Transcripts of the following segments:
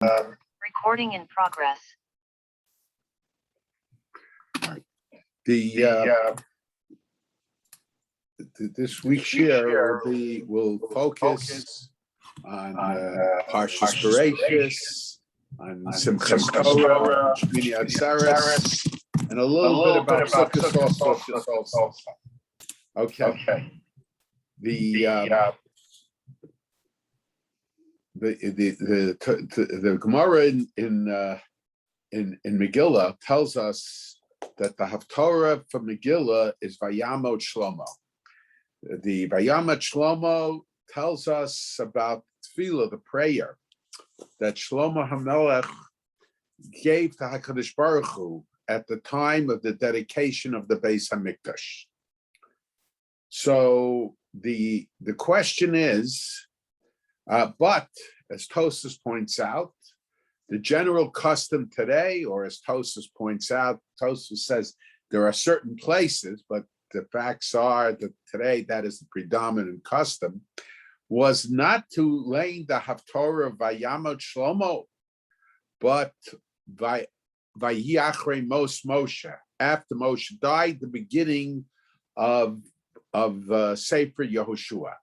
Recording in progress. This week's share will focus on Parshas Bereshis, on Simchas Torah, Shmini Atzeres, and a little bit about Sukkot also. Okay. The Gemara in Megillah tells us that the Haftorah from Megillah is Vayamot Shlomo. The Vayamot Shlomo tells us about Tefillah, the prayer that Shlomo HaMelech gave to HaKadosh Baruch Hu at the time of the dedication of the Beis HaMikdash. So the question is, but as Tosfos points out, the general custom today, or as Tosfos points out, Tosfos says there are certain places, but the facts are that today that is the predominant custom, was not to lay the Haftorah of Vayamot Shlomo, but Vayi Achrei Moshe, after Moshe died, the beginning of Sefer Yehoshua.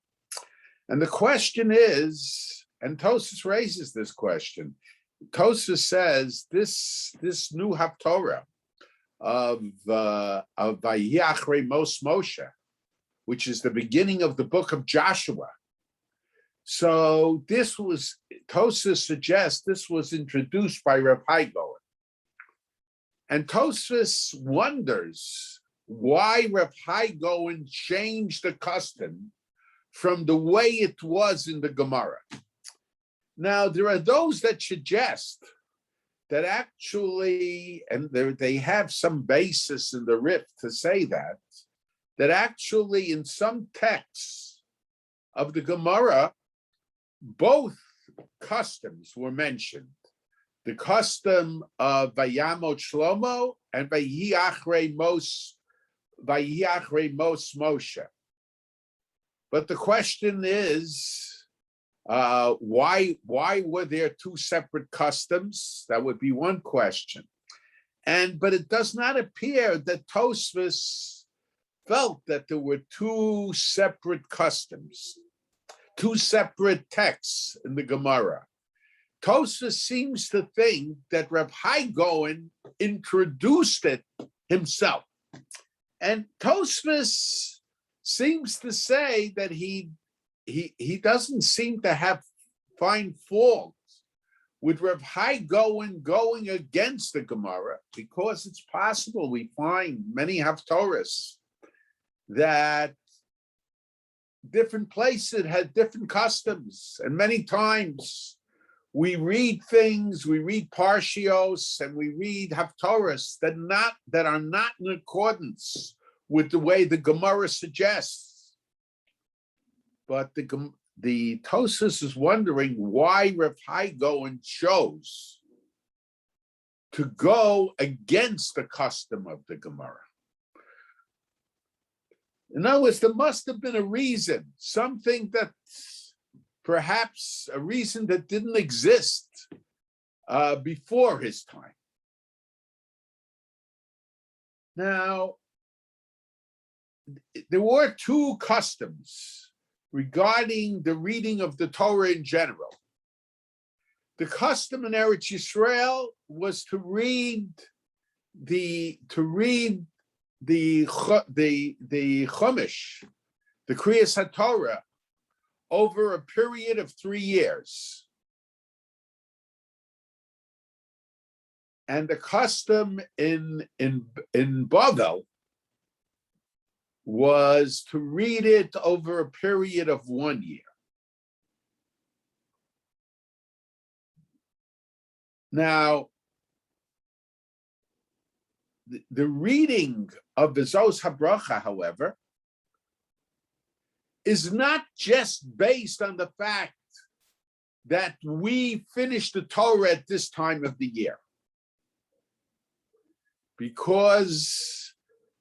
And the question is, and Tosfos raises this question, Tosfos says this new Haftorah of Vayi Achrei Moshe, which is the beginning of the book of Joshua. So this was, Tosfos suggests this was introduced by Rabbi. And Tosfos wonders why Rabbi Goen changed the custom from the way it was in the Gemara. Now, there are those that suggest that actually, and they have some basis in the Rif to say that actually in some texts of the Gemara, both customs were mentioned. The custom of Vayamot Shlomo and Vayi Achrei Moshe. But the question is, why were there two separate customs? That would be one question. But it does not appear that Tosfos felt that there were two separate customs, two separate texts in the Gemara. Tosfos seems to think that Rabbi Goen introduced it himself. And Tosfos seems to say that he doesn't seem to find fault with Rabbi Goen going against the Gemara, because it's possible we find many Haftorahs that different places had different customs, and many times we read things, we read Parshios, and we read Haftorahs that are not in accordance with the way the Gemara suggests. But the Tosfos is wondering why Rabbi Goen chose to go against the custom of the Gemara. In other words, there must have been a reason, something that perhaps a reason that didn't exist before his time. Now, there were two customs regarding the reading of the Torah in general. The custom in Eretz Yisrael was to read the Chumash, the Kriyas HaTorah, over a period of 3 years. And the custom in Bavel was to read it over a period of 1 year. Now, the reading of the Zos HaBracha, however, is not just based on the fact that we finish the Torah at this time of the year. Because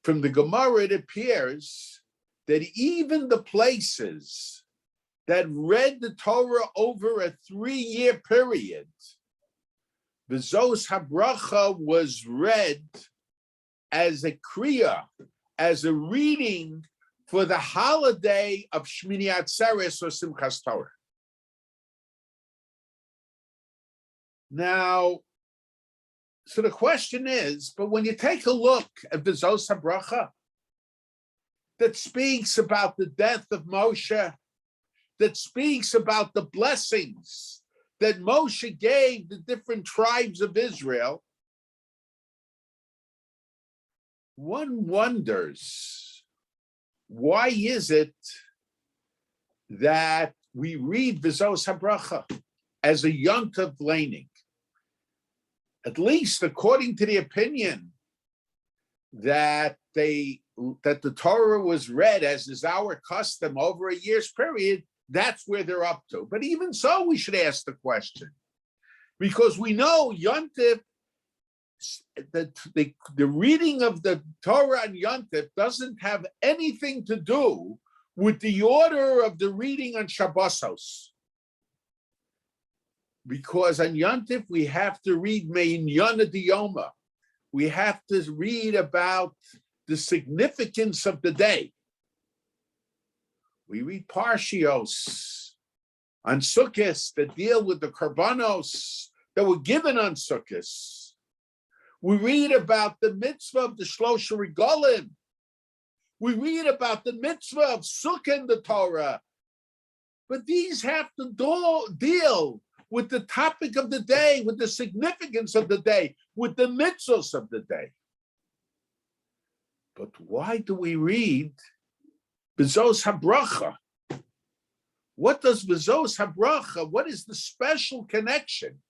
from the Gemara, it appears that even the places that read the Torah over a 3-year period V'zos habracha was read as a kriya, as a reading for the holiday of Shmini Atzeres or Simchas Torah. Now, so the question is, but when you take a look at V'zos habracha, that speaks about the death of Moshe, that speaks about the blessings that Moshe gave the different tribes of Israel, one wonders, why is it that we read V'zos habracha as a yontav laning? At least according to the opinion that the Torah was read, as is our custom, over a year's period, that's where they're up to. But even so, we should ask the question, because we know Yontif, the reading of the Torah and Yontif doesn't have anything to do with the order of the reading on Shabbosos. Because on Yontif, we have to read Mein Yonah Diyoma. We have to read about the significance of the day. We read Parshios on Sukkot that deal with the Karbanos that were given on Sukkot. We read about the mitzvah of the Shlosha Regalim. We read about the mitzvah of Sukkah in the Torah. But these have to deal with the topic of the day, with the significance of the day, with the mitzvahs of the day. But why do we read V'zos habracha? What does V'zos habracha, what is the special connection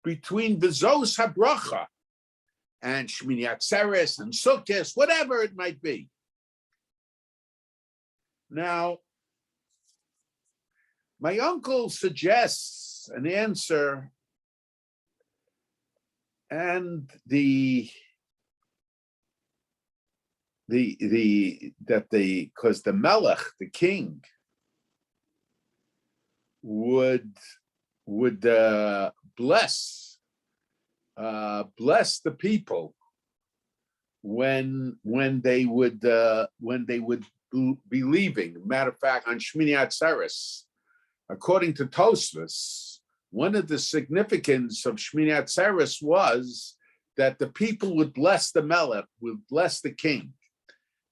between V'zos habracha and Shmini Atzeres and Sukkot, whatever it might be? Now, my uncle suggests an answer, and because the Melech, the king, would bless the people when they would be leaving. Matter of fact, on Shmini Atzeres, according to Tosfos, one of the significance of Shmini Atzeres was that the people would bless the Melech, would bless the king.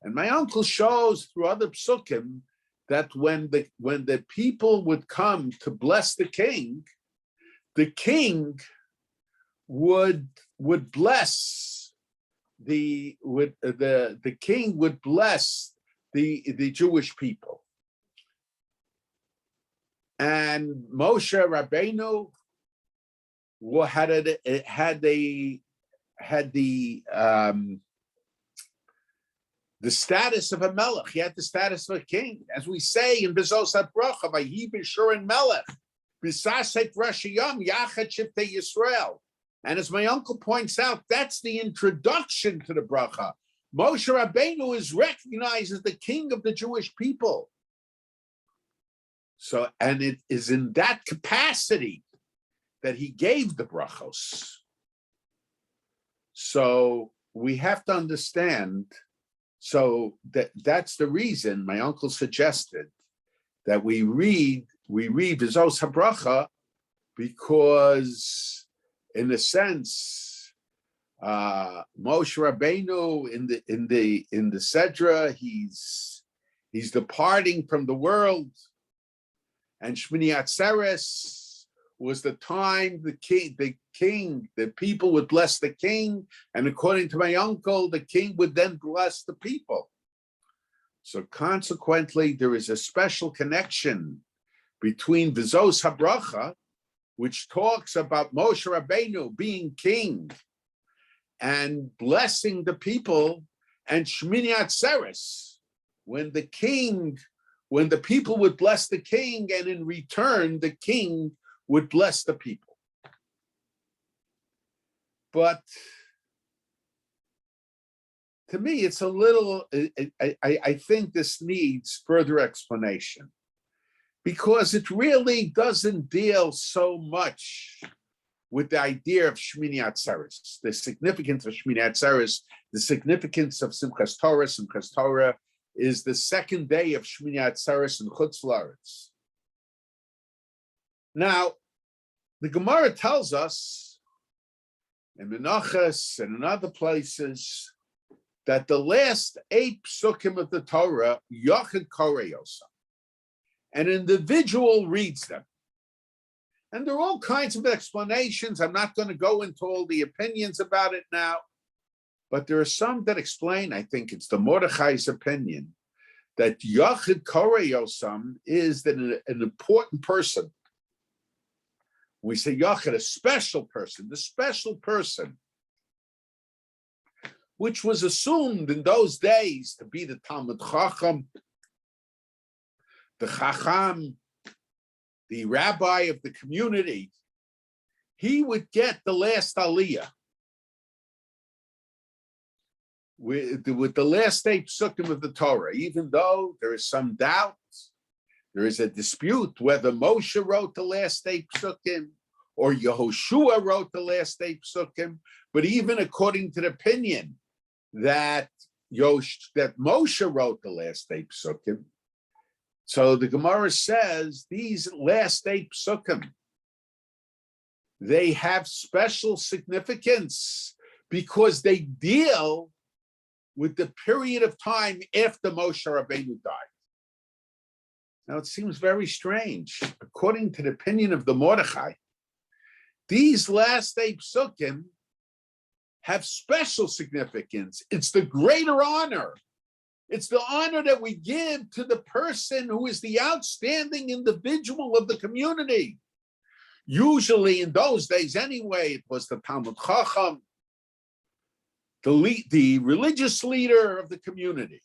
And my uncle shows through other psukim that when the people would come to bless the king would bless the king would bless the Jewish people. And Moshe Rabbeinu had the status of a melech. He had the status of a king, as we say in V'zos habracha, Vayi b'shurin melech, b'sasek rashiyam yachad shiftei Yisrael. And as my uncle points out, that's the introduction to the bracha. Moshe Rabbeinu is recognized as the king of the Jewish people. So, and it is in that capacity that he gave the brachos. So we have to understand. So that's the reason my uncle suggested that we read V'zos habracha, because in a sense, Moshe Rabbeinu in the Sedra, he's departing from the world, and Shmini Atzeres was the time the people would bless the king, and according to my uncle, the king would then bless the people. So consequently, there is a special connection between V'zos habracha, which talks about Moshe Rabbeinu being king and blessing the people, and Shmini Atzeres, when the people would bless the king, and in return, the king would bless the people. But to me, it's a little, I think this needs further explanation, because it really doesn't deal so much with the idea of Shmini Atzeres, the significance of Shmini Atzeres, the significance of Simchas Torah. Simchas Torah is the second day of Shmini Atzeres in Chutz La'aretz. Now, the Gemara tells us in Menachos and in other places that the last 8 psukim of the Torah, Yochid Korei Yosam, an individual reads them. And there are all kinds of explanations. I'm not going to go into all the opinions about it now, but there are some that explain, I think it's the Mordechai's opinion, that Yochid Korei Yosam is that an important person. We say Yochid, a special person, the special person, which was assumed in those days to be the Talmud Chacham, the Chacham, the rabbi of the community. He would get the last aliyah with the last 8 psukim of the Torah, even though there is some doubt, there is a dispute whether Moshe wrote the last 8 psukim or Yehoshua wrote the last 8 psukim, but even according to the opinion that Moshe wrote the last 8 psukim, so the Gemara says these last 8 psukim, they have special significance because they deal with the period of time after Moshe Rabbeinu died. Now it seems very strange. According to the opinion of the Mordechai, these last 8 psukim have special significance. It's the greater honor. It's the honor that we give to the person who is the outstanding individual of the community. Usually in those days anyway, it was the Talmud Chacham, the religious leader of the community.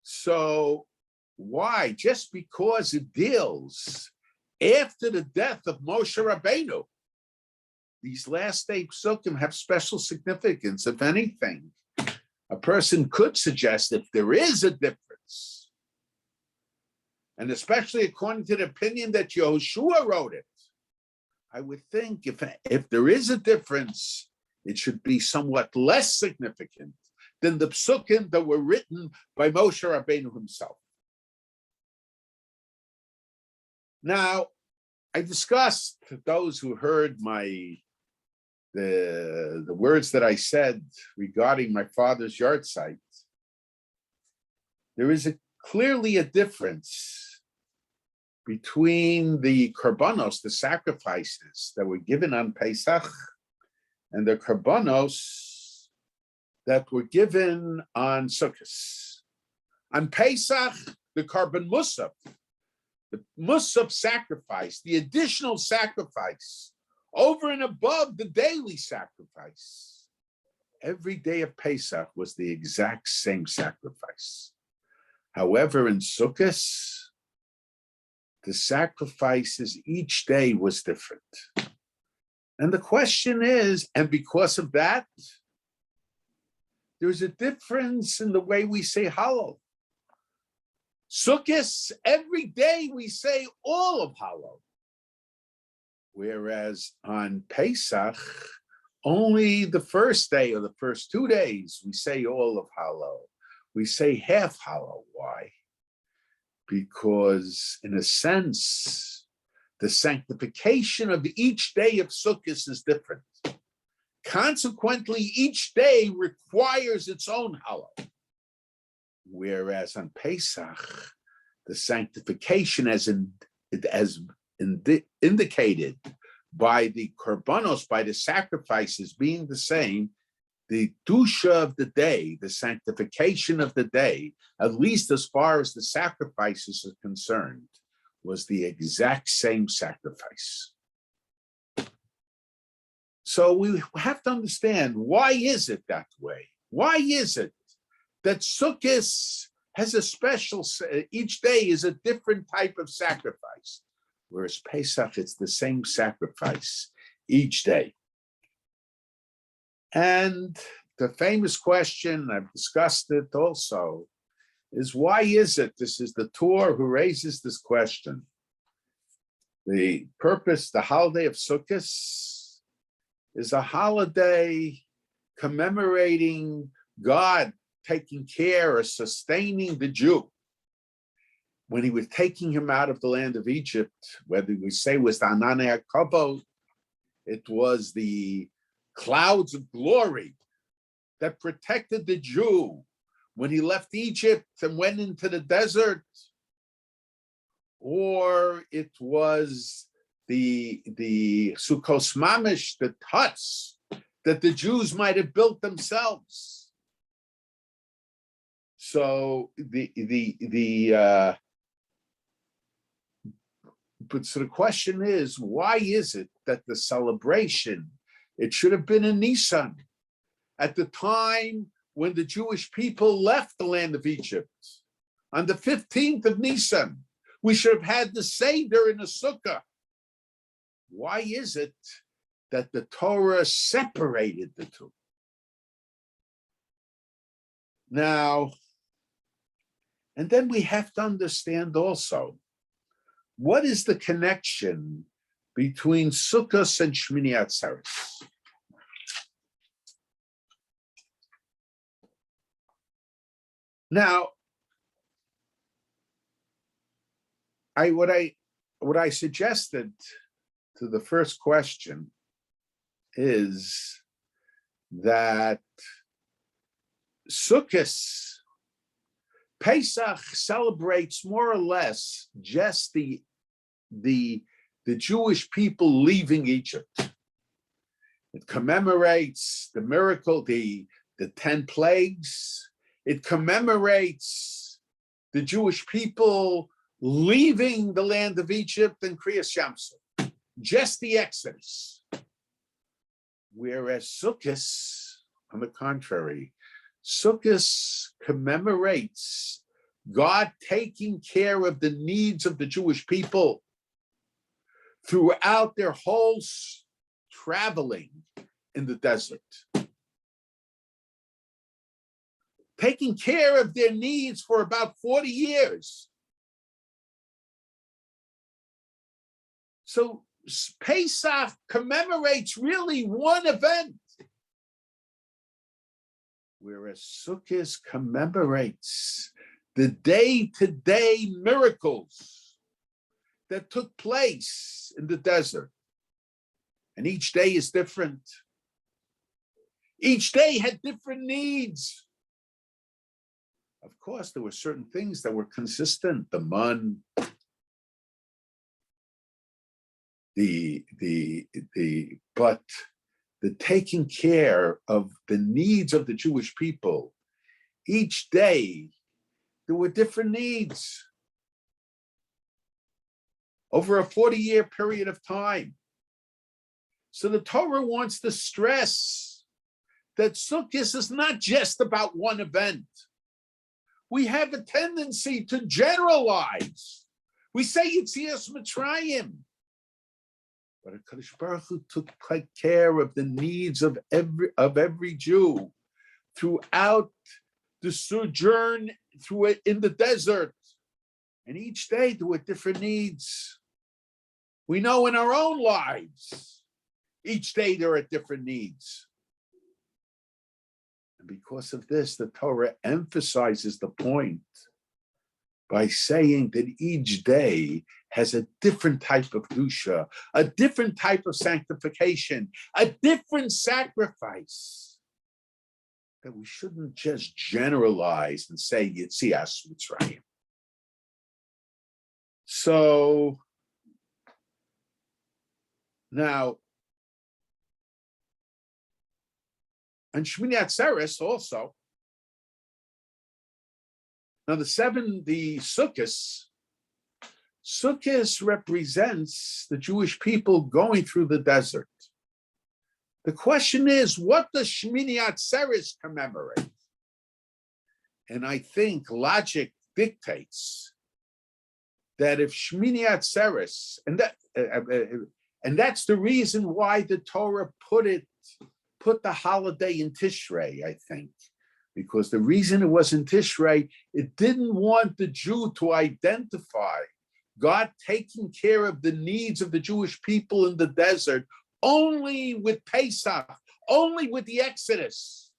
So why? Just because it deals after the death of Moshe Rabbeinu, these last 8 psukim have special significance. If anything, a person could suggest if there is a difference, and especially according to the opinion that Yehoshua wrote it, I would think if there is a difference, it should be somewhat less significant than the psukim that were written by Moshe Rabbeinu himself. Now, I discussed to those who heard the words that I said regarding my father's yard site. There is clearly a difference between the korbanos, the sacrifices that were given on Pesach, and the korbanos that were given on Sukkot. On Pesach, the korban musaf, the musaf sacrifice, the additional sacrifice, over and above the daily sacrifice. Every day of Pesach was the exact same sacrifice. However, in Sukkot, the sacrifices each day was different. And the question is, and because of that, there's a difference in the way we say Hallel. Sukkot, every day we say all of Hallel. Whereas on Pesach, only the first day or the first 2 days, we say all of Hallel. We say half Hallel. Why? Because in a sense, the sanctification of each day of Sukkot is different. Consequently, each day requires its own Hallel. Whereas on Pesach, the sanctification as indicated by the korbanos, by the sacrifices being the same, the dusha of the day, the sanctification of the day, at least as far as the sacrifices are concerned, was the exact same sacrifice. So we have to understand, why is it that way? Why is it that Sukkot has a special, each day is a different type of sacrifice, whereas Pesach, it's the same sacrifice each day? And the famous question, I've discussed it also, is why is it, this is the Torah who raises this question, The purpose, the holiday of Sukkot, is a holiday commemorating God taking care or sustaining the Jew. When he was taking him out of the land of Egypt, whether we say it was the Ananei HaKavod, it was the clouds of glory that protected the Jew when he left Egypt and went into the desert, or it was the Sukkos Mamish, the huts that the Jews might have built themselves. So the question is, why is it that the celebration, it should have been in Nisan, at the time when the Jewish people left the land of Egypt, on the 15th of Nisan, we should have had the Seder in the Sukkah. Why is it that the Torah separated the two? Now, and then we have to understand also, what is the connection between Sukkot and Shmini Atzeres? Now, what I suggested to the first question is that Sukkot, Pesach celebrates more or less just the Jewish people leaving Egypt. It commemorates the miracle, the 10 plagues. It commemorates the Jewish people leaving the land of Egypt and Kriyas Yamsuf, just the Exodus. Whereas Sukkot, on the contrary, Sukkot commemorates God taking care of the needs of the Jewish people throughout their whole traveling in the desert. Taking care of their needs for about 40 years. So Pesach commemorates really one event, whereas Sukkot commemorates the day-to-day miracles that took place in the desert. And each day is different. Each day had different needs. Of course, there were certain things that were consistent. The man, but the taking care of the needs of the Jewish people, each day there were different needs over a 40-year period of time. So the Torah wants to stress that Sukkot is not just about one event. We have a tendency to generalize. We say Yetzias Mitzrayim, but HaKadosh Baruch Hu took care of the needs of every Jew throughout the sojourn through it in the desert. And each day there were different needs. We know in our own lives, each day there are different needs. And because of this, the Torah emphasizes the point by saying that each day has a different type of kedusha, a different type of sanctification, a different sacrifice. That we shouldn't just generalize and say Yetzias Mitzrayim. So now, and Shmini Atzeres also. Now the Sukkot represents the Jewish people going through the desert. The question is, what does Shmini Atzeres commemorate? And I think logic dictates that if Shmini Atzeres, and that's the reason why the Torah put the holiday in Tishrei, I think, because the reason it was in Tishrei, it didn't want the Jew to identify God taking care of the needs of the Jewish people in the desert only with Pesach, only with the Exodus,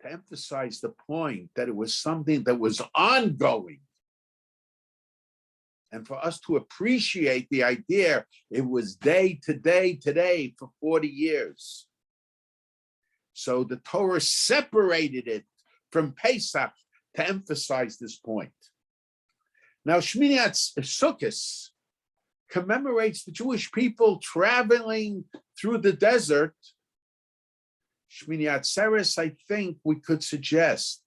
to emphasize the point that it was something that was ongoing. And for us to appreciate the idea, it was day to day, today for 40 years. So the Torah separated it from Pesach to emphasize this point. Now, Shmini Sukkos commemorates the Jewish people traveling through the desert. Shmini Atzeres, I think we could suggest,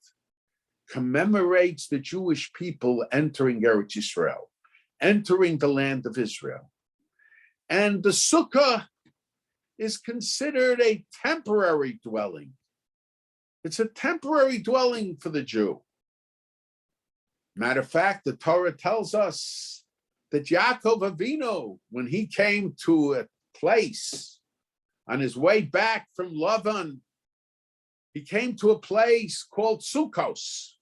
commemorates the Jewish people entering Eretz Yisrael, entering the land of Israel. And the Sukkah is considered a temporary dwelling. It's a temporary dwelling for the Jew. Matter of fact, the Torah tells us that Yaakov Avinu, when he came to a place on his way back from Lavan, he came to a place called Sukkos.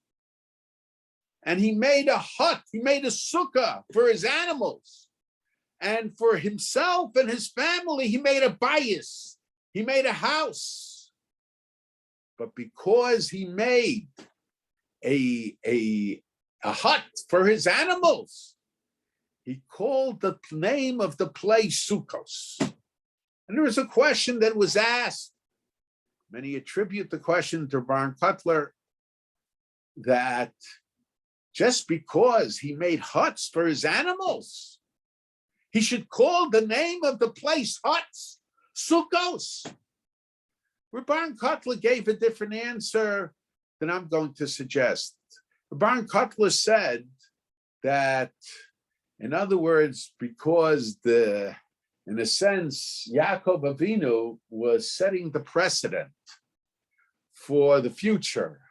And he made a hut, he made a sukkah for his animals. And for himself and his family, he made a bayis, he made a house. But because he made a hut for his animals, he called the name of the place Sukkos. And there was a question that was asked. Many attribute the question to Baron Kotler, that just because he made huts for his animals, he should call the name of the place huts, Sukkos. Baron Kotler gave a different answer than I'm going to suggest. Baron Kotler said that, in other words, because in a sense, Yaakov Avinu was setting the precedent for the future.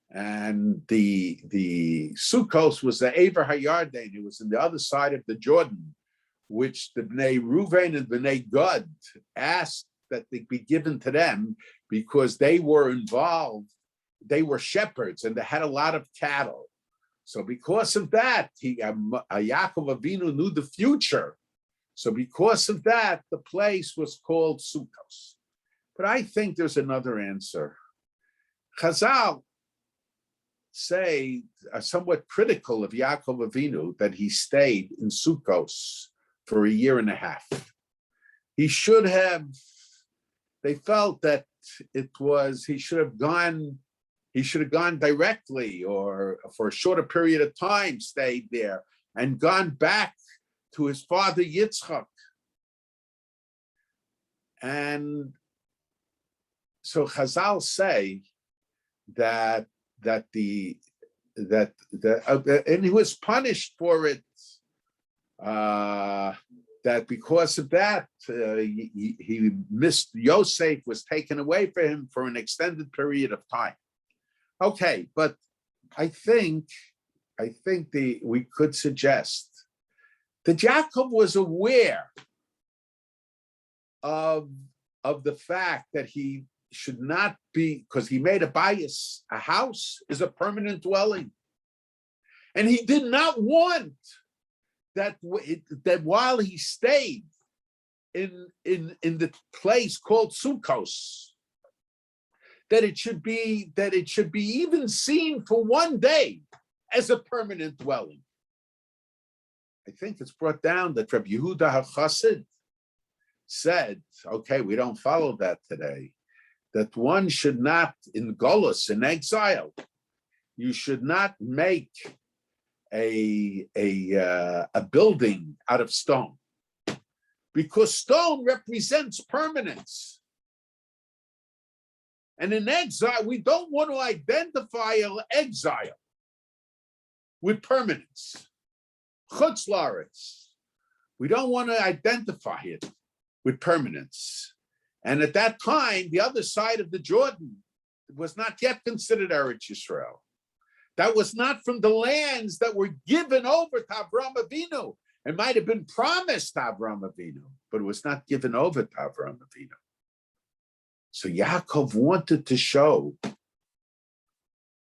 And the Sukkos was the Ever HaYarden. It was on the other side of the Jordan, which the Bnei Ruvain and Bnei Gad asked that they be given to them because they were involved. They were shepherds and they had a lot of cattle. So because of that, Yaakov Avinu knew the future. So because of that, the place was called Sukkos. But I think there's another answer. Chazal are somewhat critical of Yaakov Avinu that he stayed in Sukkos for 1.5 years. He should have, they felt that he should have gone directly or for a shorter period of time, stayed there and gone back to his father Yitzchak. And so Chazal say that and he was punished for it, that because of that, he missed Yosef, was taken away from him for an extended period of time. Okay, but I think we could suggest that Jacob was aware of the fact that he should not be, because he made a bias. A house is a permanent dwelling. And he did not want that while he stayed in the place called Sukkos, that it should be even seen for one day as a permanent dwelling. I think it's brought down that Rabbi Yehuda HaChassid said, okay, we don't follow that today, that one should not, in Golus, in exile, you should not make a building out of stone, because stone represents permanence. And in exile, we don't want to identify exile with permanence. Chutz La'aretz, we don't want to identify it with permanence. And at that time, the other side of the Jordan was not yet considered Eretz Yisrael. That was not from the lands that were given over to Avraham Avinu. It might have been promised to Avraham Avinu, but it was not given over to Avraham Avinu. So Yaakov wanted to show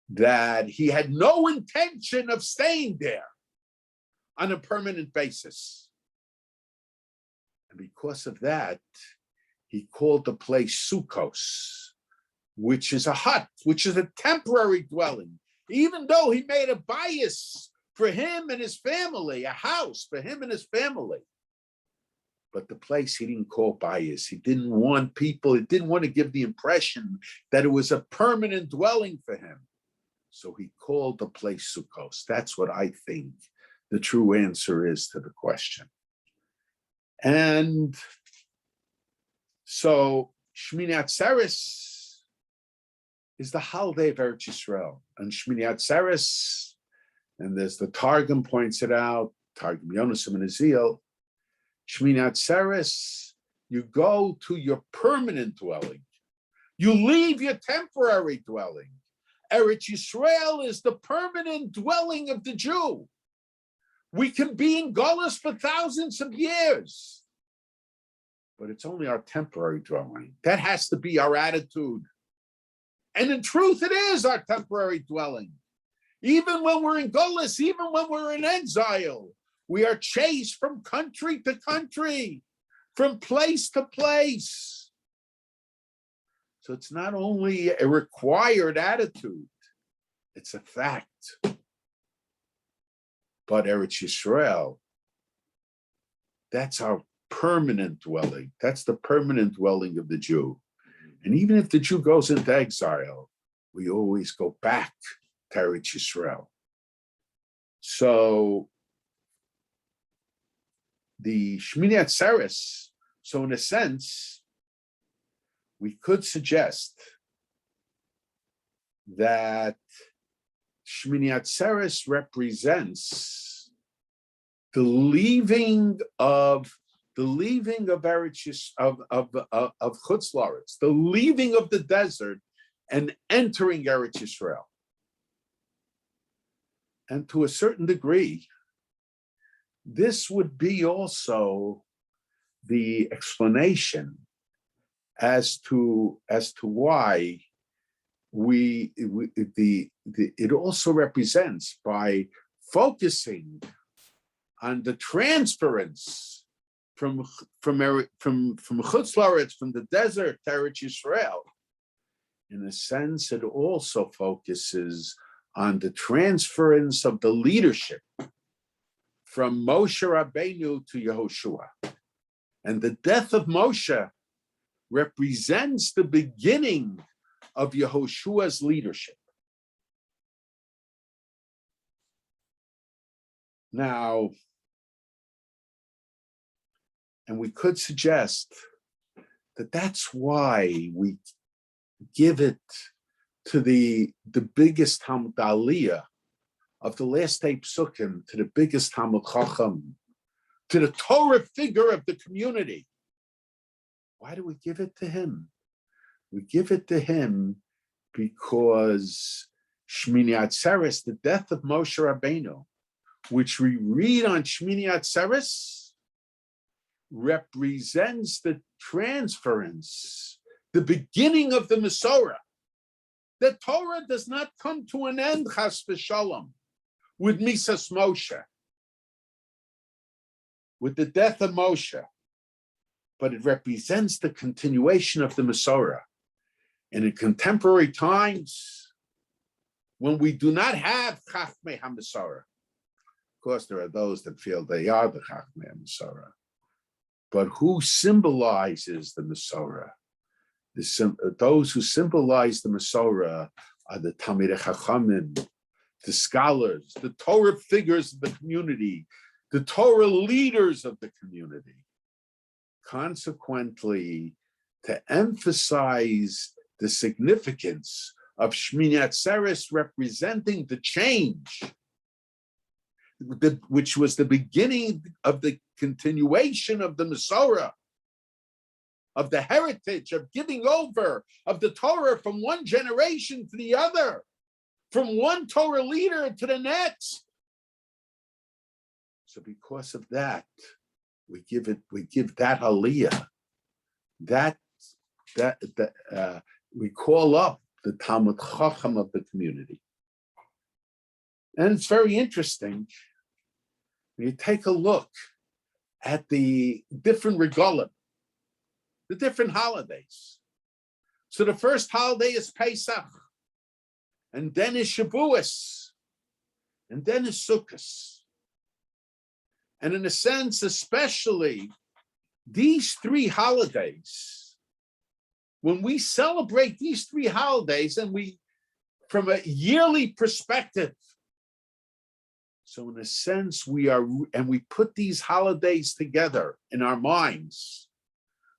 that he had no intention of staying there, on a permanent basis. And because of that, he called the place Sukkos, which is a hut, which is a temporary dwelling, even though he made a bias for him and his family, a house for him and his family. But the place he didn't call bias. He didn't want people, he didn't want to give the impression that it was a permanent dwelling for him. So he called the place Sukkos. That's what I think the true answer is to the question. And so Shmini Atzeres is the holiday of Eretz Yisrael. And Shmini Atzeres, and there's the Targum points it out, Targum Yonasim and Ezekiel, Shmini Atzeres, you go to your permanent dwelling. You leave your temporary dwelling. Eretz Yisrael is the permanent dwelling of the Jew. We can be in Golus for thousands of years, but it's only our temporary dwelling. That has to be our attitude. And in truth, it is our temporary dwelling. Even when we're in Golus, even when we're in exile, we are chased from country to country, from place to place. So it's not only a required attitude, it's a fact. But Eretz Yisrael, that's our permanent dwelling. That's the permanent dwelling of the Jew. And even if the Jew goes into exile, we always go back to Eretz Yisrael. So the Shmini Atzeres, so in a sense, we could suggest that Shmini Atzeres represents the leaving of Eretz of Chutz La'aretz, the leaving of the desert and entering Eretz Yisrael. And to a certain degree, this would be also the explanation as to why it also represents, by focusing on the transference from Chutz La'aretz, from the desert to Eretz Yisrael. In a sense, it also focuses on the transference of the leadership from Moshe Rabbeinu to Yehoshua. And the death of Moshe represents the beginning of Yehoshua's leadership. Now, and we could suggest that that's why we give it to the biggest Talmud Aliyah of the last 8 psukim, to the biggest Talmud Chacham, to the Torah figure of the community. Why do we give it to him? We give it to him because Shmini Atzeres, the death of Moshe Rabbeinu, which we read on Shmini Atzeres, represents the transference, the beginning of the Masorah. The Torah does not come to an end, chas v'shalom, with Misas Moshe, with the death of Moshe, but it represents the continuation of the Masorah. And in contemporary times, when we do not have Chachmei HaMasorah, of course there are those that feel they are the Chachmei HaMasorah, but who symbolizes the Masorah? Those who symbolize the Masorah are the Talmidei Chachamim, the scholars, the Torah figures of the community, the Torah leaders of the community. Consequently, to emphasize the significance of Shmini Atzeres representing the change, which was the beginning of the continuation of the Masorah, of the heritage of giving over of the Torah from one generation to the other, from one Torah leader to the next. So because of that, we give that aliyah, we call up the Talmud Chacham of the community. And it's very interesting when you take a look at the different regalim, the different holidays. So the first holiday is Pesach, and then is Shavuos, and then is Sukkot. And in a sense, especially these three holidays, when we celebrate these three holidays, and we, from a yearly perspective, so in a sense, we are, and we put these holidays together in our minds,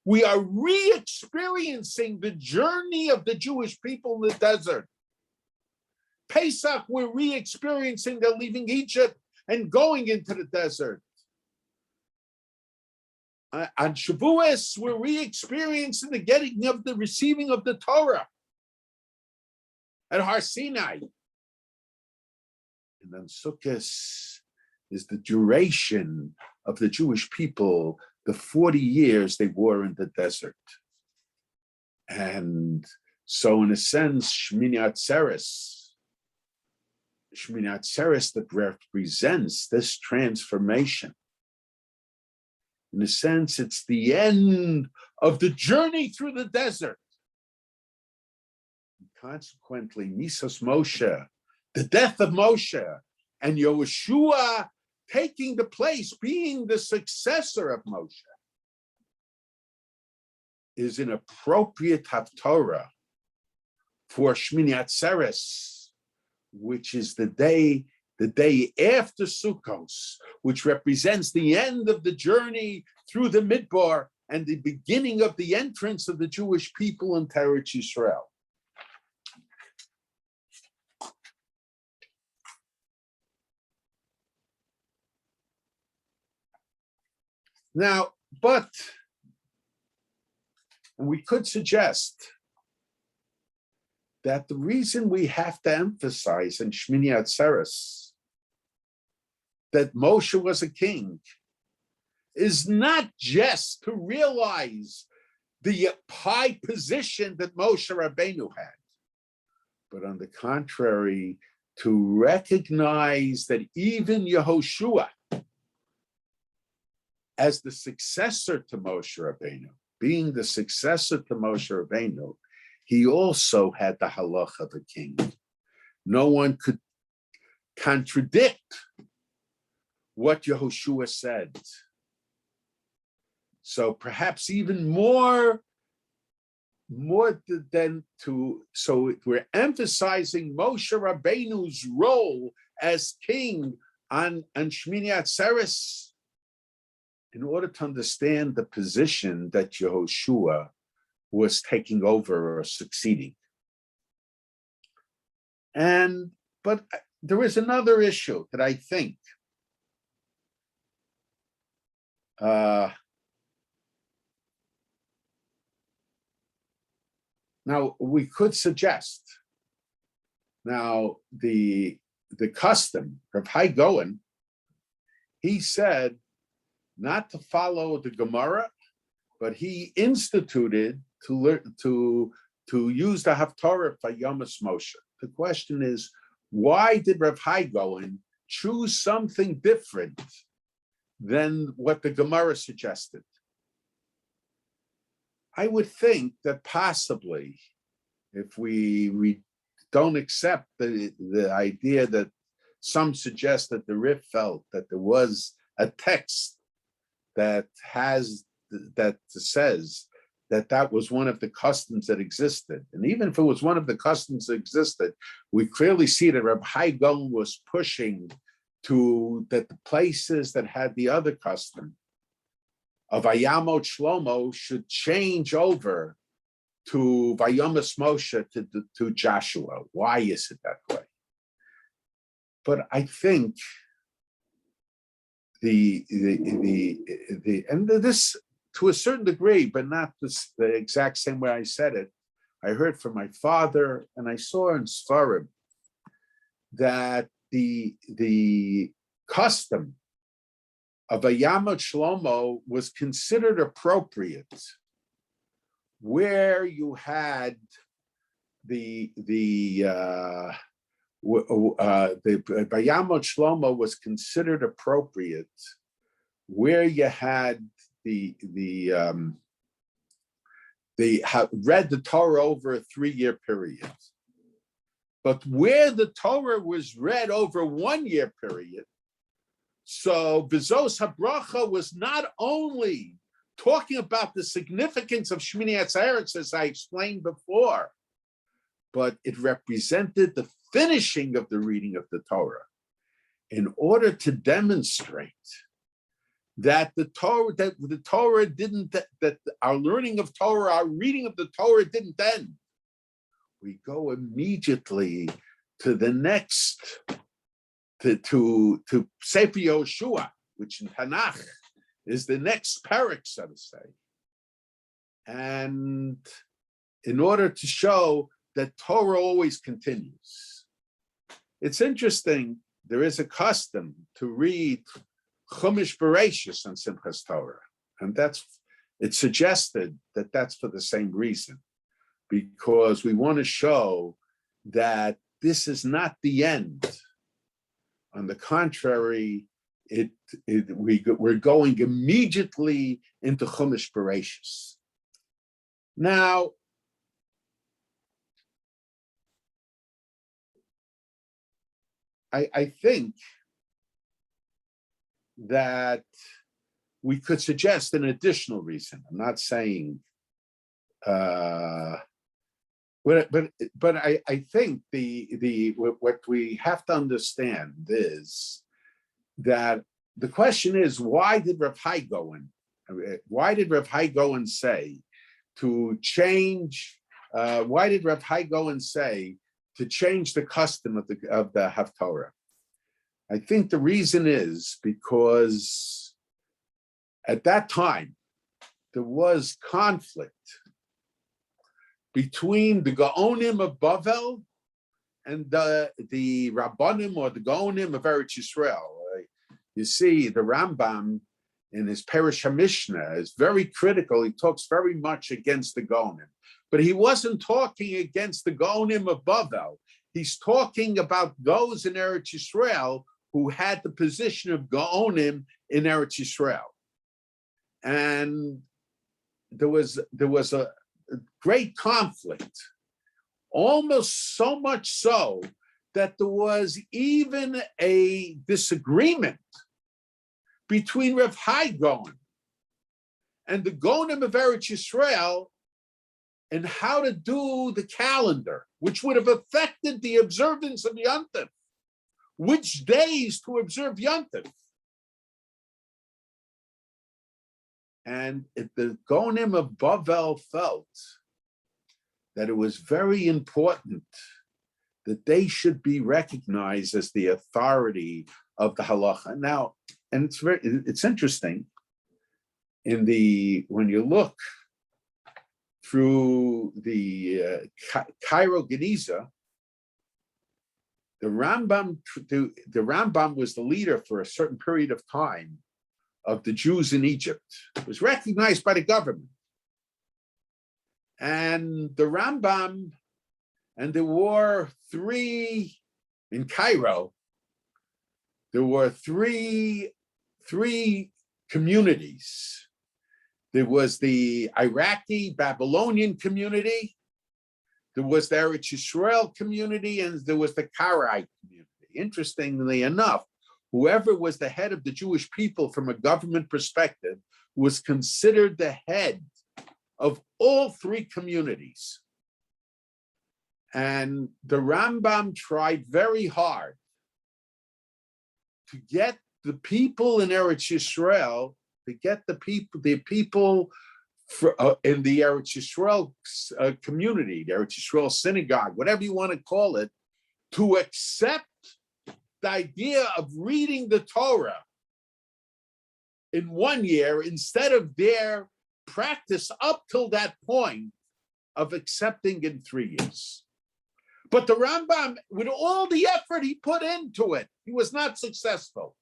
we are re-experiencing the journey of the Jewish people in the desert. Pesach, we're re-experiencing their leaving Egypt and going into the desert. On Shavuos, we're re-experiencing the receiving of the Torah at Har Sinai. And then Sukkot is the duration of the Jewish people, the 40 years they were in the desert. And so in a sense, Shmini Atzeres that represents this transformation. In a sense, it's the end of the journey through the desert. And consequently, Misas Moshe, the death of Moshe, and Yehoshua taking the place, being the successor of Moshe, is an appropriate Haftorah for Shmini Atzeres, which is the day after Sukkot, which represents the end of the journey through the Midbar and the beginning of the entrance of the Jewish people in Eretz Yisrael. Now, and we could suggest that the reason we have to emphasize in Shmini Atzeres that Moshe was a king is not just to realize the high position that Moshe Rabbeinu had, but on the contrary, to recognize that even Yehoshua, as the successor to Moshe Rabbeinu, being the successor to Moshe Rabbeinu, he also had the halacha of a king. No one could contradict what Yehoshua said. So perhaps even more than to, so we're emphasizing Moshe Rabbeinu's role as king on Shmini Atzeres in order to understand the position that Yehoshua was taking over or succeeding. But there is another issue that I think now we could suggest. Now the custom of Hai Goen, he said not to follow the Gemara, but he instituted to use the Haftorah for Yomas Moshe. The question is, why did Rav Hai Goen choose something different than what the Gemara suggested? I would think that possibly, if we don't accept the idea that some suggest that the Rif felt that there was a text that says that was one of the customs that existed. And even if it was one of the customs that existed, we clearly see that Rabbi Hai Goen was pushing to that the places that had the other custom of Vayamot Shlomo should change over to Vayomas Moshe to Joshua. Why is it that way? But I think and this to a certain degree, but not the exact same way I said it, I heard from my father, and I saw in Sfarim that the custom of a Yamot Shlomo was considered appropriate, where you had the Bayamot Shlomo was considered appropriate where you had they read the Torah over a 3-year period. But where the Torah was read over a 1-year period, so Vizos HaBracha was not only talking about the significance of Shmini Atzeres, as I explained before, but it represented the finishing of the reading of the Torah in order to demonstrate that the Torah didn't, that our learning of Torah, our reading of the Torah didn't end. We go immediately to the next, to Sefer Yoshua, which in Tanakh is the next parak, so to say. And in order to show that Torah always continues. It's interesting, there is a custom to read Chumash Bereshis on Simchas Torah. And it's suggested that that's for the same reason, because we want to show that this is not the end. On the contrary, we're going immediately into Chumash Bereshis. Now, I think that we could suggest an additional reason. I'm not saying, but I think what we have to understand is that the question is, why did Rav Hai-Gaon say to change? Why did Rav Hai-Gaon say to change the custom of the Haftorah? I think the reason is because at that time there was conflict between the Gaonim of Bavel and the Rabbanim or the Gaonim of Eretz Yisrael. You see, the Rambam in his Perush HaMishnah is very critical. He talks very much against the Gaonim, but he wasn't talking against the Gaonim of Bavel. He's talking about those in Eretz Yisrael who had the position of Gaonim in Eretz Yisrael. And there was a great conflict, almost so much so that there was even a disagreement between Rav Hai-Gaon and the Gaonim of Eretz Yisrael and how to do the calendar, which would have affected the observance of Yontif, which days to observe Yontif. And the Gaonim of Bavel felt that it was very important that they should be recognized as the authority of the halacha. Now, and it's interesting, when you look through the Cairo Geniza, the Rambam was the leader for a certain period of time of the Jews in Egypt. It was recognized by the government. And the Rambam, and there were in Cairo, there were three communities. There was the Iraqi Babylonian community, there was the Eretz Yisrael community, and there was the Karaite community. Interestingly enough, whoever was the head of the Jewish people from a government perspective was considered the head of all three communities. And the Rambam tried very hard to get the people in Eretz Yisrael, to get the people in the Eretz Yisrael community, the Eretz Yisrael synagogue, whatever you want to call it, to accept the idea of reading the Torah in 1 year instead of their practice up till that point of accepting in 3 years. But the Rambam, with all the effort he put into it, he was not successful.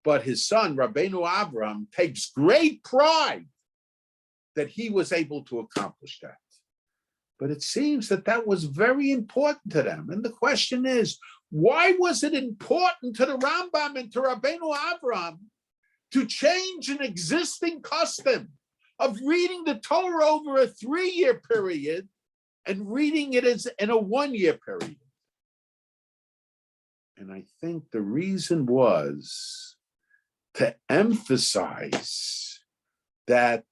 But his son, Rabbeinu Avraham, takes great pride that he was able to accomplish that. But it seems that that was very important to them. And the question is, why was it important to the Rambam and to Rabbeinu Avram to change an existing custom of reading the Torah over a 3-year period and reading it as in a 1-year period? And I think the reason was to emphasize that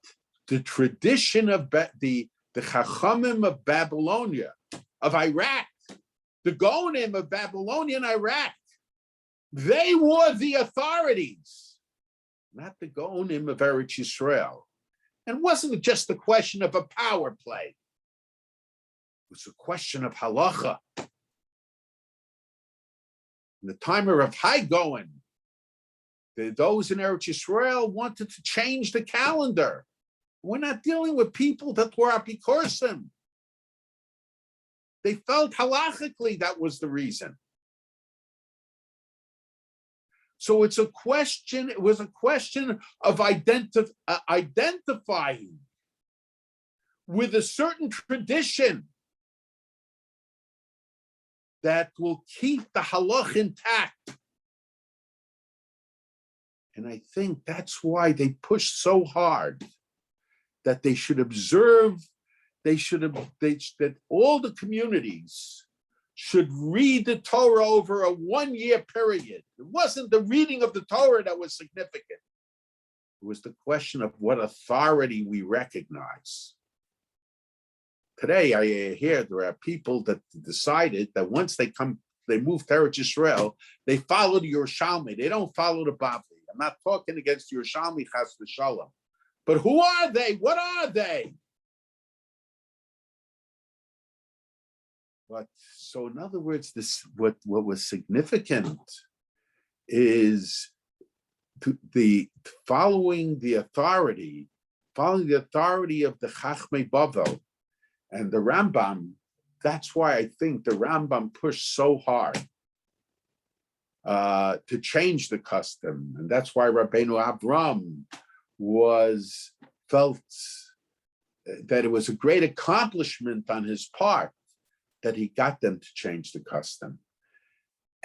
the tradition of the Chachamim of Babylonia, of Iraq, the Gonim of Babylonian Iraq, they were the authorities, not the Gonim of Eretz Yisrael. And it wasn't just a question of a power play. It was a question of halacha. In the time of Rav Hai Gaon, those in Eretz Yisrael wanted to change the calendar. We're not dealing with people that were apikorsim. They felt halachically that was the reason. So it was a question of identifying with a certain tradition that will keep the halach intact. And I think that's why they pushed so hard that they should observe, that all the communities should read the Torah over a 1-year period. It wasn't the reading of the Torah that was significant. It was the question of what authority we recognize. Today, I hear there are people that decided that once they move to Eretz Yisrael, they follow the Yerushalmi. They don't follow the Bavli. I'm not talking against the Yerushalmi, chas v'shalom. But who are they? What are they? But so, in other words, what was significant is following the authority of the Chachmei Bavel and the Rambam. That's why I think the Rambam pushed so hard to change the custom, and that's why Rabbeinu Avram felt that it was a great accomplishment on his part that he got them to change the custom.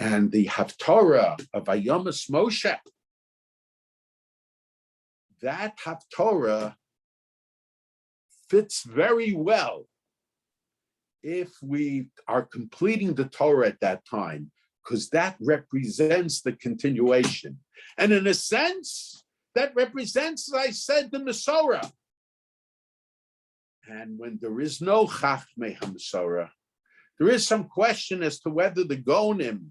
And the Haftorah of Vayomas Moshe, that Haftorah fits very well if we are completing the Torah at that time, because that represents the continuation. And in a sense, that represents, as I said, the Masorah. And when there is no Chachmei HaMasorah, there is some question as to whether the Gonim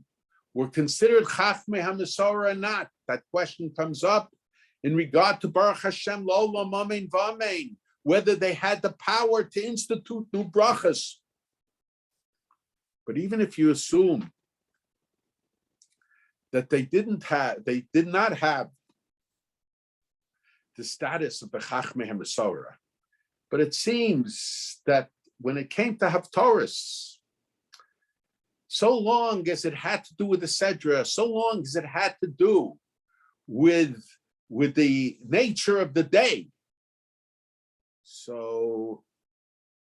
were considered Chachmei HaMasorah or not. That question comes up in regard to Baruch Hashem L'Olam Amen V'Amen, whether they had the power to institute new brachas. But even if you assume that they did not have the status of the Chachmei HaMasorah, but it seems that when it came to Haftorahs, so long as it had to do with the Sedra, so long as it had to do with the nature of the day, so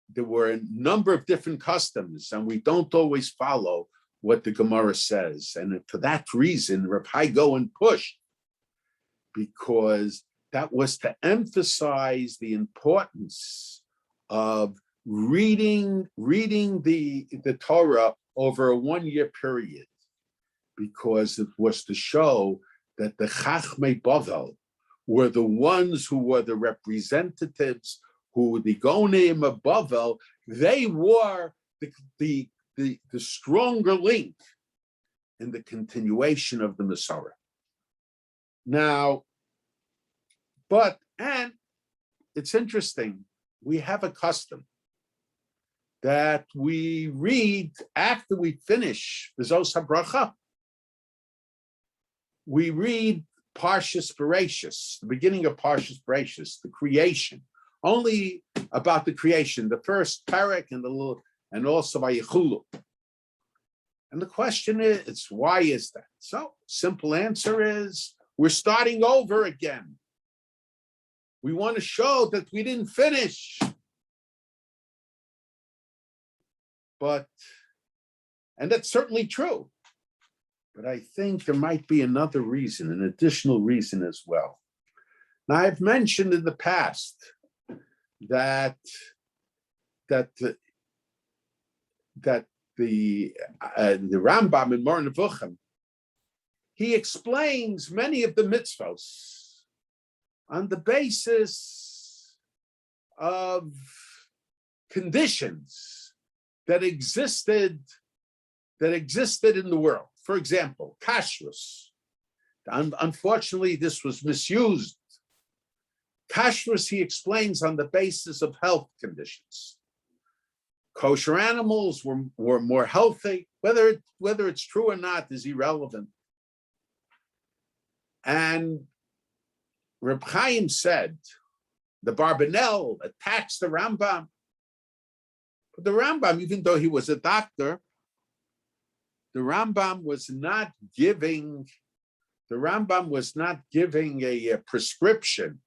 there were a number of different customs, and we don't always follow what the Gemara says. And for that reason, Rabbi Hai Gaon pushed, because that was to emphasize the importance of reading the Torah over a 1-year period, because it was to show that the Chachmei Bavel were the ones who were the representatives, who the Gonim of Bavel, they were the stronger link in the continuation of the Masorah. Now, and it's interesting, we have a custom that we read after we finish the Zos HaBracha. We read Parshas Bereshis, the beginning of Parshas Bereshis, the creation, only about the creation, the first parak and also by Yechulu. And the question is, why is that? So, simple answer is, we're starting over again. We want to show that we didn't finish. and that's certainly true. But I think there might be another reason, an additional reason as well. Now, I've mentioned in the past that the Rambam in Moreh Nevuchim, he explains many of the mitzvos on the basis of conditions that existed in the world. For example, kashrus. Unfortunately, this was misused. Kashrus, he explains, on the basis of health conditions. Kosher animals were more healthy. Whether it's true or not is irrelevant. And Reb Chaim said, the Barbanel attacks the Rambam. But the Rambam, even though he was a doctor, the Rambam was not giving a prescription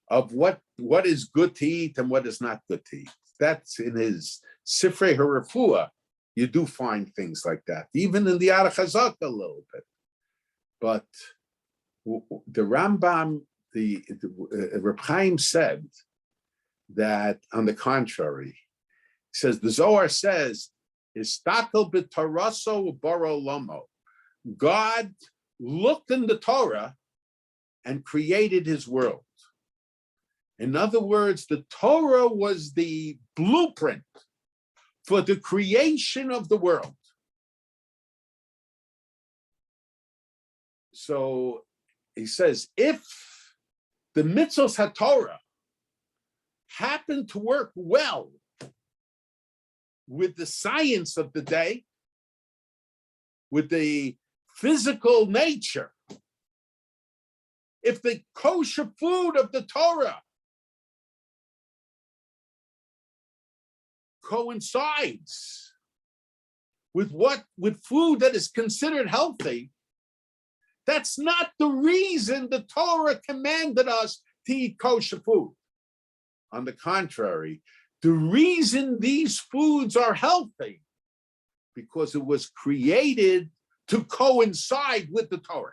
of what is good to eat and what is not good to eat. That's in his Sifrei HaRefuah. You do find things like that, even in the Arach Hazak a little bit. But the Rambam, Reb Chaim said that, on the contrary, he says, the Zohar says, Istakel b'taraso baro lomo. God looked in the Torah and created his world. In other words, the Torah was the blueprint for the creation of the world. So he says, if the mitzvos HaTorah happen to work well with the science of the day, with the physical nature, if the kosher food of the Torah coincides with food that is considered healthy, that's not the reason the Torah commanded us to eat kosher food. On the contrary, the reason these foods are healthy, because it was created to coincide with the Torah.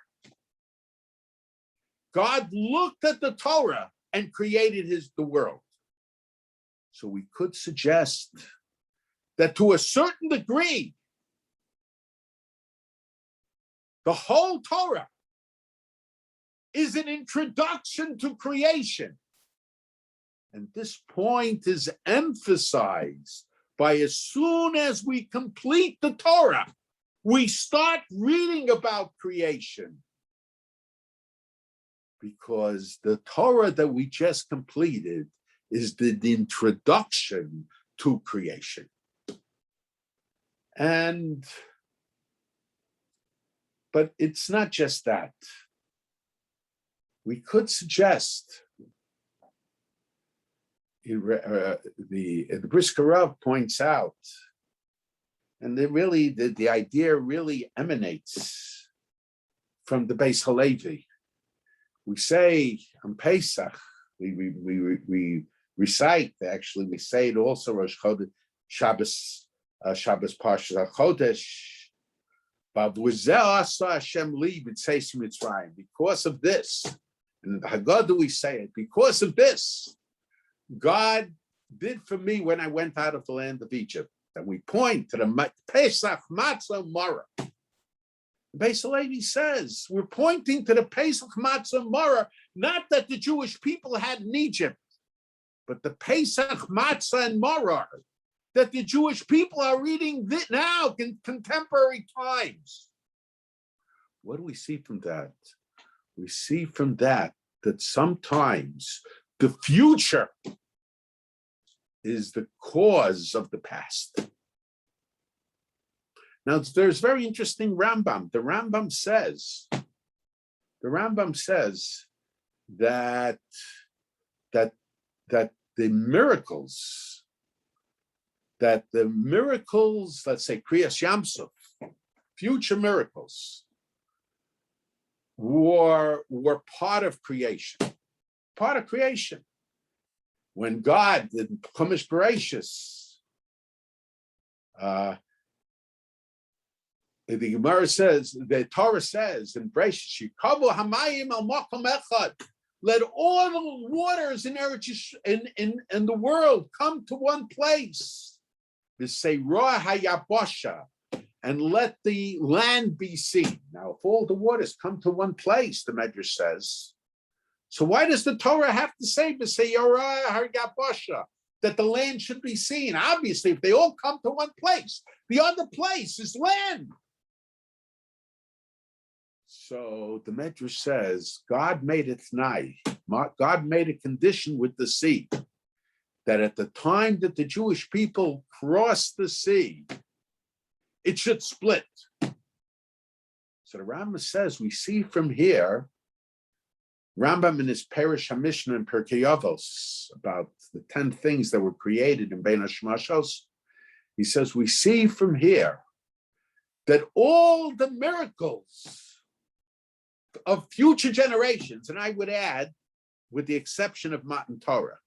God looked at the Torah and created the world. So we could suggest that to a certain degree, the whole Torah is an introduction to creation. And this point is emphasized by, as soon as we complete the Torah, we start reading about creation. Because the Torah that we just completed is the introduction to creation. But it's not just that. We could suggest, the Brisker Rav points out, and the idea really emanates from the Beis Halevi. We say on Pesach, we recite, actually, we say it also Rosh Chodesh, Shabbos Parshas HaChodesh, because of this, and in the Haggadah we say it, because of this, God did for me when I went out of the land of Egypt. And we point to the Pesach Matzah Marah. Beis Halevi says, we're pointing to the Pesach Matzah Marah, not that the Jewish people had in Egypt, but the Pesach Matzah and Marah that the Jewish people are reading now in contemporary times. What do we see from that? We see from that sometimes the future is the cause of the past. Now, there's very interesting Rambam. The Rambam says that the miracles, let's say Kriyas Yamsuf, future miracles, were part of creation. Part of creation. When God did Chumash Bereshis The Gemara says, the Torah says in Bereshit, "Shikavu hamayim al makom echad." Let all the waters in the world come to one place. V'seirah hayabasha, and let the land be seen. Now, if all the waters come to one place, the Medrash says, so why does the Torah have to say v'seirah hayabasha, that the land should be seen? Obviously, if they all come to one place, the other place is land. So the Medrash says, God made it tnai. God made a condition with the sea that at the time that the Jewish people crossed the sea, it should split. So the Rambam says, we see from here, Rambam in his Perish HaMishnah and Pirkei Avos, about the 10 things that were created in Bein HaShmashos, he says, we see from here that all the miracles of future generations, and I would add, with the exception of Matan Torah,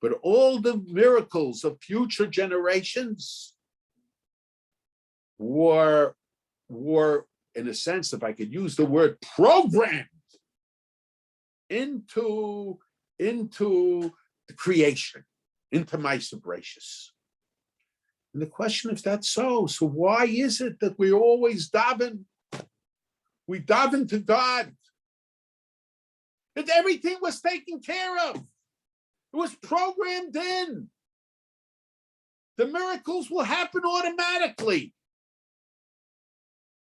but all the miracles of future generations were, in a sense, if I could use the word, programmed into the creation, into Ma'aseh Bereshis. And the question is, that's so why is it that we always daven? We daven to God. That everything was taken care of. It was programmed in. The miracles will happen automatically.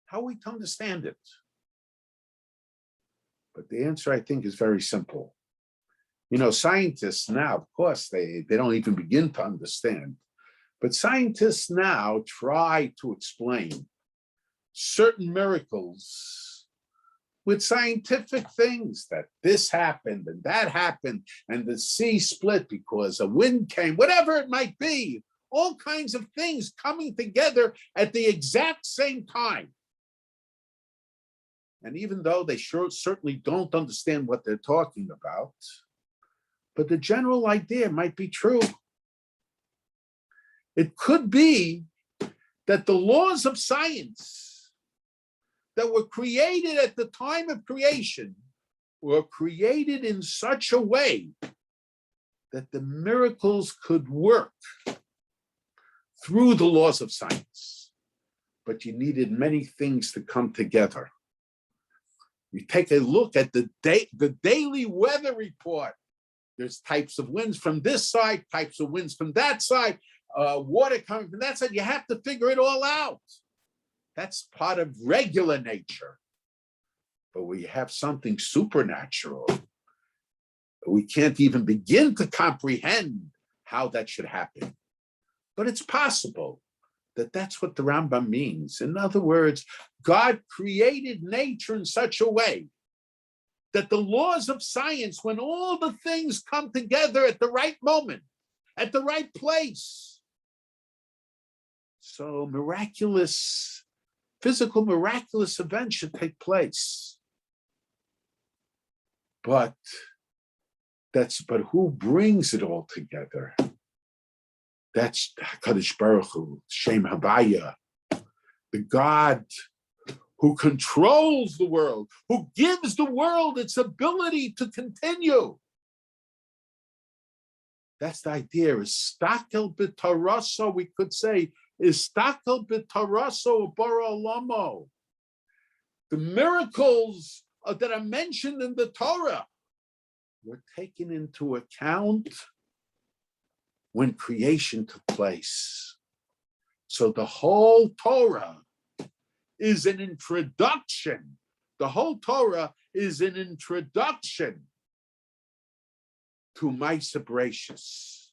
How are we to understand it? But the answer, I think, is very simple. You know, scientists now, of course, they don't even begin to understand. But scientists now try to explain certain miracles with scientific things, that this happened and that happened and the sea split because a wind came, whatever it might be, all kinds of things coming together at the exact same time. And even though they certainly don't understand what they're talking about, but the general idea might be true. It could be that the laws of science that were created at the time of creation were created in such a way that the miracles could work through the laws of science. But you needed many things to come together. You take a look at the daily weather report. There's types of winds from this side, types of winds from that side, water coming from that side. You have to figure it all out. That's part of regular nature. But we have something supernatural. We can't even begin to comprehend how that should happen. But it's possible that that's what the Rambam means. In other words, God created nature in such a way that the laws of science, when all the things come together at the right moment, at the right place, so physical miraculous events should take place. But who brings it all together? That's HaKadosh Baruch Hu, Shem Havaya, the God who controls the world, who gives the world its ability to continue. That's the idea. Istakel b'taraso, we could say, Istakel b'taraso bara olamo. The miracles that are mentioned in the Torah were taken into account when creation took place. So the whole Torah is an introduction. The whole Torah is an introduction to Ma'aseh Bereshis,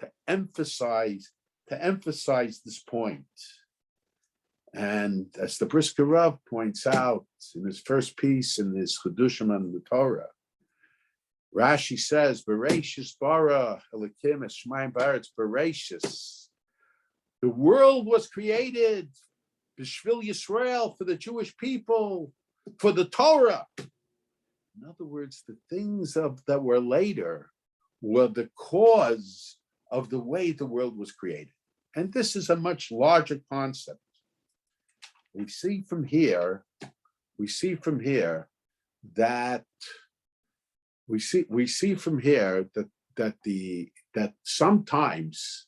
to emphasize this point. And as the Brisker Rav points out in his first piece in his Chedushim on the Torah, Rashi says, Bereshis bara Elokim es Shemayim ba'aretz Bereshis. The world was created B'shvil Yisrael, for the Jewish people, for the Torah. In other words, the things that were later were the cause of the way the world was created. And this is a much larger concept. We see from here that that sometimes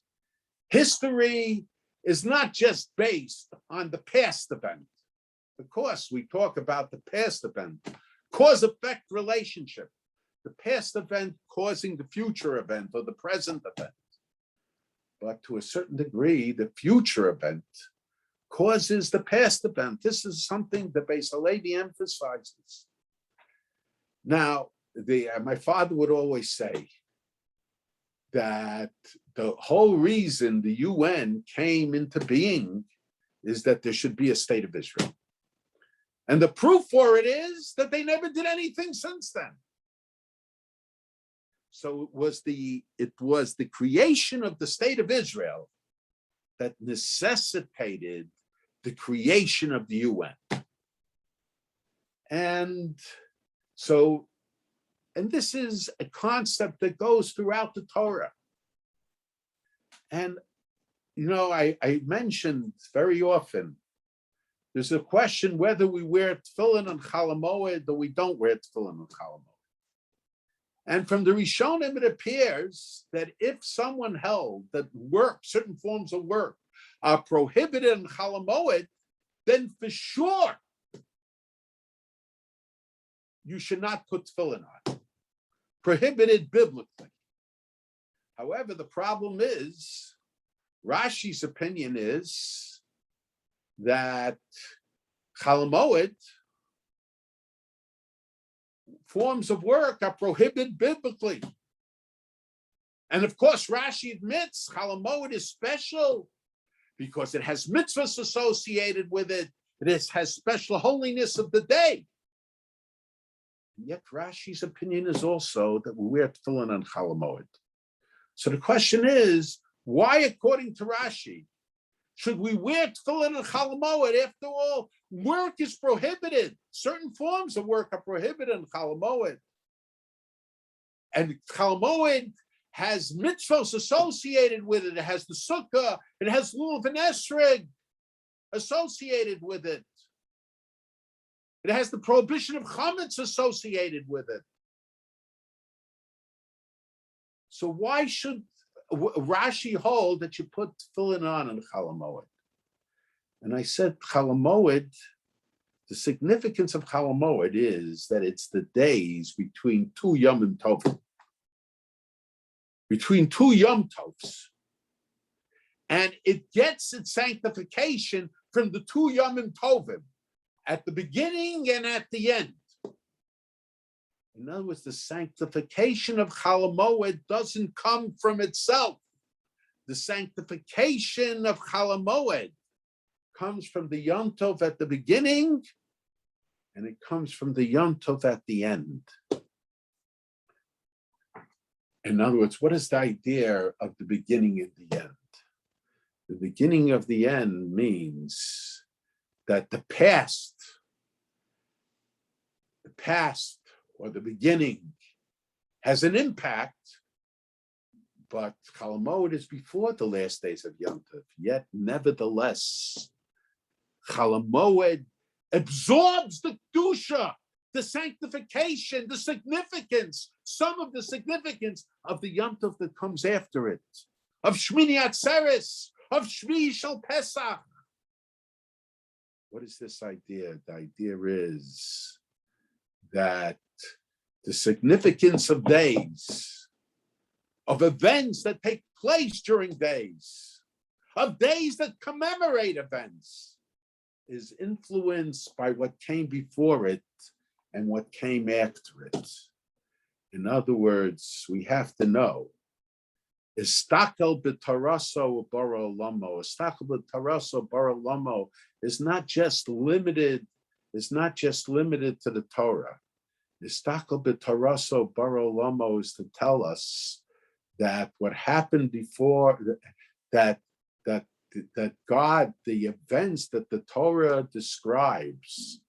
history is not just based on the past event. Of course, we talk about the past event, cause-effect relationship, the past event causing the future event or the present event. But to a certain degree, the future event causes the past event. This is something that Beis Halevi emphasizes. Now, my father would always say that the whole reason the UN came into being is that there should be a state of Israel. And the proof for it is that they never did anything since then. So it was the creation of the state of Israel that necessitated the creation of the UN. And this is a concept that goes throughout the Torah. And, I mentioned very often, there's a question whether we wear tefillin on Chol Hamoed or we don't wear tefillin on Chol Hamoed. And from the Rishonim, it appears that if someone held that certain forms of work, are prohibited in Chol Hamoed, then for sure you should not put tefillin on. Prohibited biblically. However, the problem is, Rashi's opinion is that Chol Hamoed forms of work are prohibited biblically. And of course, Rashi admits Chol Hamoed is special because it has mitzvahs associated with it. It has special holiness of the day. And yet Rashi's opinion is also that we wear tefillin on Chol Hamoed. So the question is, why, according to Rashi, should we wear tefillin on Chol Hamoed? After all, work is prohibited. Certain forms of work are prohibited on Chol Hamoed. And Chol Hamoed has mitzvahs associated with it. It has the sukkah. It has lulav and esrog associated with it. It has the prohibition of chametz associated with it. So why should Rashi hold that you put tefillin on Chol Hamoed? And I said Chol Hamoed, the significance of Chol Hamoed is that it's the days between two Yom Tovim. Between two Yom Tovs. And it gets its sanctification from the two Yom Tovim, at the beginning and at the end. In other words, the sanctification of Chol Hamoed doesn't come from itself. The sanctification of Chol Hamoed comes from the Yom Tov at the beginning, and it comes from the Yom Tov at the end. In other words, what is the idea of the beginning and the end? The beginning of the end means that the past or the beginning has an impact, but Chol Hamoed is before the last days of Yom Tov. Yet, nevertheless, Chol Hamoed absorbs the kedusha, the sanctification, the significance, some of the significance of the Yom Tov that comes after it, of Shmini Atzeres, of Shvi Shel Pesach. What is this idea? The idea is that the significance of days, of events that take place during days, of days that commemorate events, is influenced by what came before it and what came after it. In other words, we have to know, Istakel b'taraso bara olamo. Istakel b'taraso bara olamo is not just limited to the Torah. Istakel b'taraso bara olamo is to tell us that what happened before, that God, the events that the Torah describes,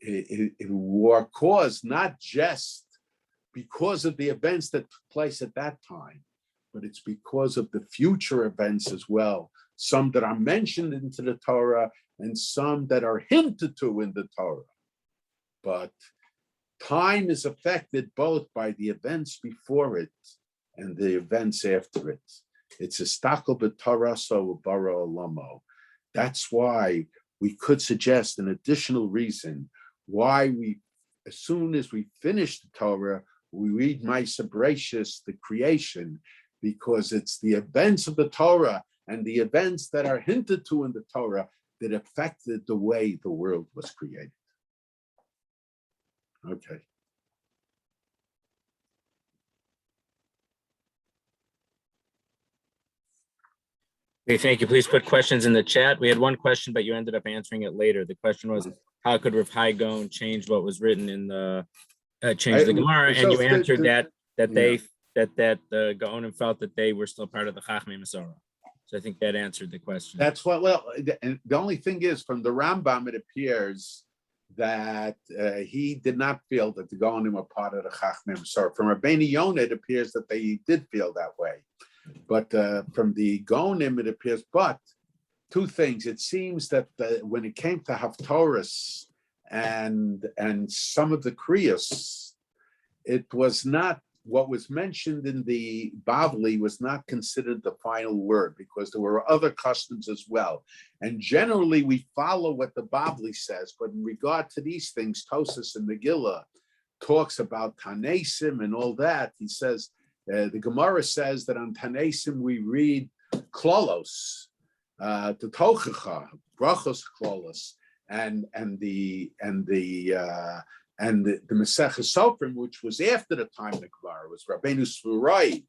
it were caused not just because of the events that took place at that time, but it's because of the future events as well some that are mentioned into the Torah, and some that are hinted to in the Torah. But time is affected both by the events before it and the events after it. It's a stakel b'Torah so bara olamo. That's why we could suggest an additional reason why we, as soon as we finish the Torah, we read Ma'aseh Bereshis, the creation, because it's the events of the Torah and the events that are hinted to in the Torah that affected the way the world was created. Okay. Okay, thank you. Please put questions in the chat. We had one question, but you ended up answering it later. The question was, how could Rav Hai Gaon change what was written in the change the Gemara? And you answered that the Gaonim felt that they were still part of the Chachmei Masorah. So I think that answered the question. That's what. Well, the only thing is, from the Rambam, it appears that he did not feel that the Gaonim were part of the Chachmei Masorah. From Rabbeinu Yonah, it appears that they did feel that way. But from the Gaonim, it appears. But two things. It seems that when it came to Haftorah and some of the Kriyos, it was not, what was mentioned in the Bavli was not considered the final word, because there were other customs as well. And generally, we follow what the Bavli says. But in regard to these things, Tosas and Megillah talks about Tanesim and all that. He says, the Gemara says that on Tanesim we read Klolos, the Tochacha, Brachos Klolos, and the Masechah Sofrim, which was after the time of the Gemara, was Rabbeinu Sfurai.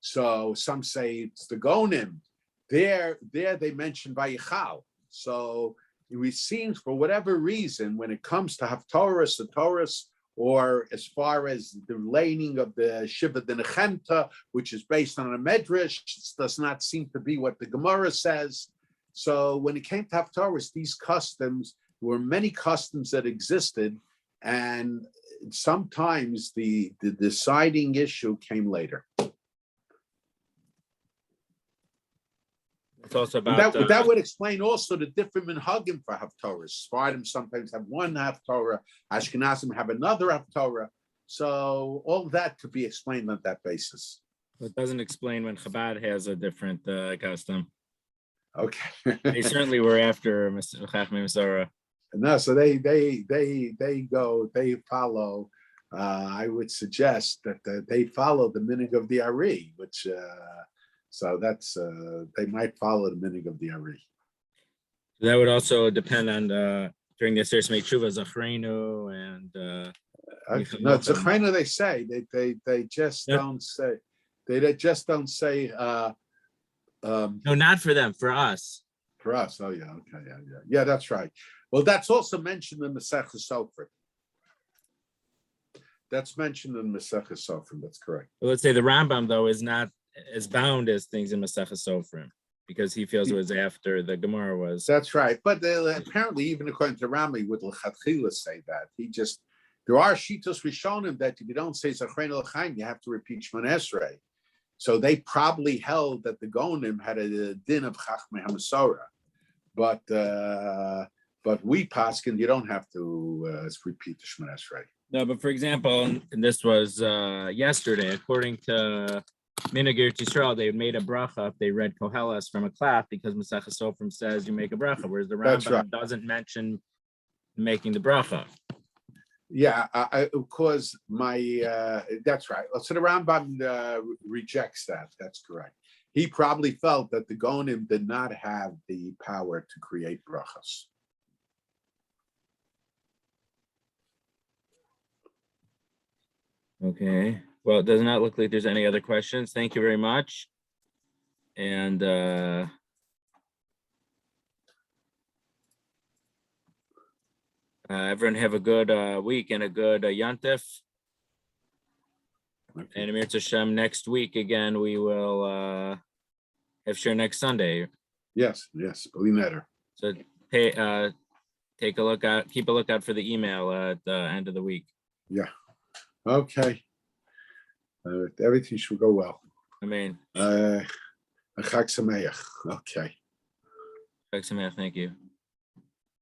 So some say it's the Gonim. There they mention Vayichal. So it seems, for whatever reason, when it comes to Haftorah, the Torah, or as far as the laning of the Shiva de Nechemta, which is based on a Medrash, does not seem to be what the Gemara says. So when it came to Haftorah, these customs, there were many customs that existed, and sometimes the deciding issue came later. It's also about that would explain also the different minhagim for Haftorah. Sephardim sometimes have one Haftorah, Ashkenazim have another Haftorah. So all that could be explained on that basis. It doesn't explain when Chabad has a different custom. Okay. They certainly were after Chachmei Masorah. No, so they follow. I would suggest that they follow the minig of the Ari, which so that's they might follow the minig of the Ari. That would also depend on during the Aseret Tshuva Zachrenu and no, Zachrenu they say they just don't say they just don't say. No, not for them, for us. For us, oh yeah, okay, yeah, that's right. Well, that's also mentioned in the Masechah Sofrim. That's mentioned in the Masechah Sofrim. That's correct. Well, let's say the Rambam though is not as bound as things in Masechah Sofrim, because he feels it was after the Gemara was. That's right. But apparently, even according to Rami, would L'chatchila say that. There are Shitos Rishonim that if you don't say Zachrenu L'chaim, you have to repeat Shemon Esrei. So they probably held that the Gonim had a din of Chachmei HaMasorah. But we paskin, you don't have to repeat the Shemon Esrei. No, but for example, and this was yesterday, according to Minhag Yisrael, they made a bracha if they read Koheles from a clap, because Masechah Sofrim says you make a bracha, whereas the Rambam doesn't mention making the bracha. Yeah, of course, that's right. So the Rambam rejects that. That's correct. He probably felt that the Gonim did not have the power to create brachas. Okay. Well, it does not look like there's any other questions. Thank you very much. And everyone have a good week and a good Yantif. Okay. And Amir Tashem, next week again, we will have share next Sunday. Yes, believe better. So take a look out, keep a lookout for the email at the end of the week. Yeah. Okay. Everything should go well. I mean, Chag Sameach. Okay. Thank you.